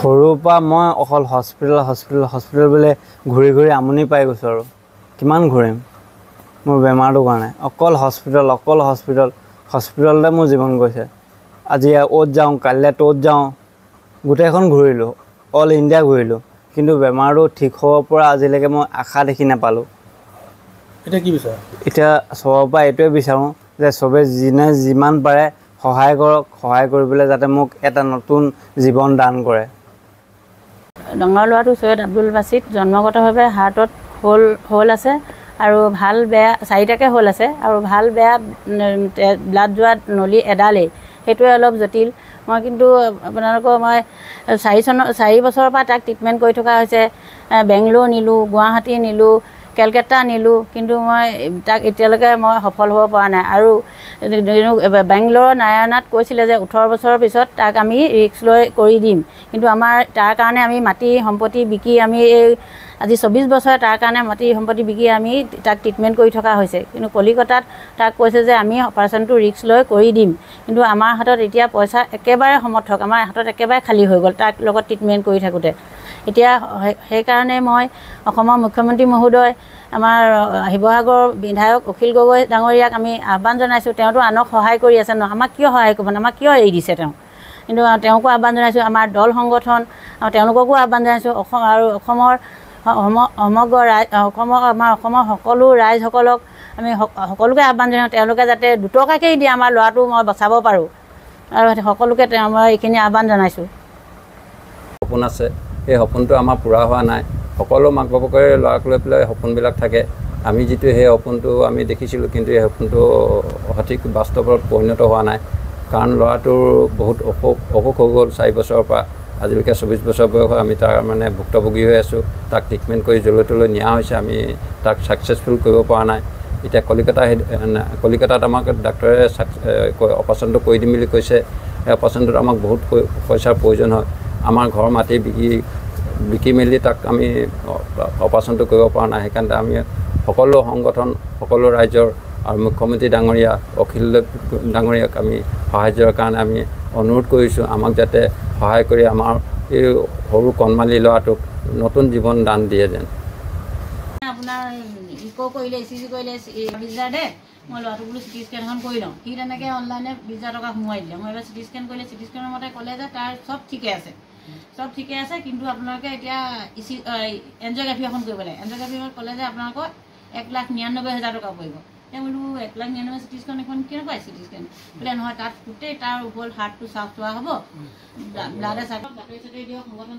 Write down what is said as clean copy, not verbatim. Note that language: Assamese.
সৰুৰ পৰা মই অকল হস্পিটেল বোলে ঘূৰি আমনি পাই গৈছোঁ আৰু কিমান ঘূৰিম মোৰ বেমাৰটোৰ কাৰণে অকল হস্পিটেলতে মোৰ জীৱন গৈছে। আজি অ'ত যাওঁ কাইলৈ ত'ত যাওঁ গোটেইখন ঘূৰিলোঁ, অল ইণ্ডিয়া ঘূৰিলোঁ, কিন্তু বেমাৰটো ঠিক হ'ব পৰা আজিলৈকে মই আশা দেখি নাপালোঁ। এতিয়া কি বিচাৰা? এতিয়া চবৰ পৰা এইটোৱে বিচাৰোঁ যে চবে যিমান পাৰে সহায় কৰক, সহায় কৰি পেলাই যাতে মোক এটা নতুন জীৱন দান কৰে। ডাঙৰ ল'ৰাটো সৈয়দ আব্দুল বাছিত জন্মগতভাৱে হাৰ্টত হোল আছে আৰু ভাল বেয়া 4টাকৈ হোল আছে আৰু ভাল বেয়া ব্লাড যোৱা নলী এডালেই, সেইটোৱে অলপ জটিল। মই কিন্তু আপোনালোকৰ মই 4 বছৰৰ পৰা তাক ট্ৰিটমেণ্ট কৰি থকা হৈছে। বেংগলোৰ নিলোঁ, গুৱাহাটী নিলোঁ, কেলকাতা নিলোঁ, কিন্তু মই তাক এতিয়ালৈকে মই সফল হ'ব পৰা নাই। আৰু বেংগলোৰৰ নাৰায়ণাত কৈছিলে যে 18 বছৰৰ পিছত তাক আমি ৰিস্ক লৈ কৰি দিম, কিন্তু আমাৰ তাৰ কাৰণে আমি মাটি সম্পত্তি বিকি আমি আজি 24 বছৰে তাৰ কাৰণে মাটি সম্পত্তি বিকি আমি তাক ট্ৰিটমেণ্ট কৰি থকা হৈছে। কিন্তু কলিকতাত তাক কৈছে যে আমি অপাৰেশ্যনটো ৰিস্ক লৈ কৰি দিম, কিন্তু আমাৰ হাতত এতিয়া পইচা একেবাৰে সমৰ্থক, আমাৰ হাতত একেবাৰে খালী হৈ গ'ল তাক লগত ট্ৰিটমেণ্ট কৰি থাকোঁতে। এতিয়া সেইকাৰণে মই অসমৰ মুখ্যমন্ত্ৰী মহোদয়, আমাৰ শিৱসাগৰৰ বিধায়ক অখিল গগৈ ডাঙৰীয়াক আমি আহ্বান জনাইছোঁ। তেওঁতো আনক সহায় কৰি আছে ন, আমাক কিয় সহায় কৰিব, আমাক কিয় এৰি দিছে তেওঁ? কিন্তু তেওঁকো আহ্বান জনাইছোঁ, আমাৰ দল সংগঠন তেওঁলোককো আহ্বান জনাইছোঁ। অসমৰ সকলো ৰাইজসকলক আমি সকলোকে আহ্বান জনাওঁ, তেওঁলোকে যাতে 2 টকাকেই দিয়ে আমাৰ ল'ৰাটো মই বচাব পাৰোঁ, আৰু সকলোকে মই এইখিনি আহ্বান জনাইছোঁ। সপোন আছে, সেই সপোনটো আমাৰ পূৰা হোৱা নাই। সকলো মাক বাপেকে ল'ৰাক লৈ পেলাই সপোনবিলাক থাকে। আমি যিটো সেই সপোনটো আমি দেখিছিলোঁ, কিন্তু এই সপোনটো সঠিক বাস্তৱত পৰিণত হোৱা নাই। কাৰণ ল'ৰাটোৰ বহুত অসুখ হৈ গ'ল 4 বছৰৰ পৰা আজিলৈকে 24 বছৰ বয়স আমি তাৰ মানে ভুক্তভোগী হৈ আছোঁ। তাক ট্ৰিটমেণ্ট কৰি য'লৈ ত'লৈ নিয়া হৈছে, আমি তাক ছাকচেছফুল কৰিব পৰা নাই। এতিয়া কলিকতাত আমাক ডাক্তৰে অপাৰেশ্যনটো কৰি দিম বুলি কৈছে। সেই অপাৰেশ্যনটোত আমাক বহুত পইচাৰ প্ৰয়োজন হয়। আমাৰ ঘৰ মাটি বিকি মেলি তাক আমি অপাৰেশ্যনটো কৰিব পৰা নাই। সেইকাৰণে আমি সকলো সংগঠন, সকলো ৰাইজৰ আৰু মুখ্যমন্ত্ৰী ডাঙৰীয়া অখিল ডাঙৰীয়াক আমি সাহায্যৰ কাৰণে আমি অনুৰোধ কৰিছোঁ, আমাক যাতে সহায় কৰি আমাৰ এই সৰু কণমালি ল'ৰাটোক নতুন জীৱন দান দিয়ে যেন। আপোনাৰ ইক' কৰিলে, ECG কৰিলে 20,000 দে, মই ল'ৰাটো বোলো CT স্কেন এখন কৰি লওঁ। সি তেনেকৈ অনলাইনে 20,000 টকা সোমোৱাই দিলে। মই এবাৰ CT স্কেন কৰিলে, CT স্কেনৰ মতে ক'লে যে তাৰ চব ঠিকে আছে, কিন্তু আপোনালোকে এতিয়া এনজিঅ'গ্ৰাফি এখন কৰিব লাগে। এনজিঅ'গ্ৰাফি ক'লে যে আপোনালোকৰ 1,99,000 টকা পৰিব। এতিয়া বোলো 1,99,000 CT স্কেন এখন কেনেকুৱা CT স্কেন বোলে নহয়, তাত গোটেই তাৰ ওপৰত হাৰ্টটো চাফ চোৱা হ'ব, ব্লাডে চাফ বাতৰি চাতৰি দিয়ক সংগঠন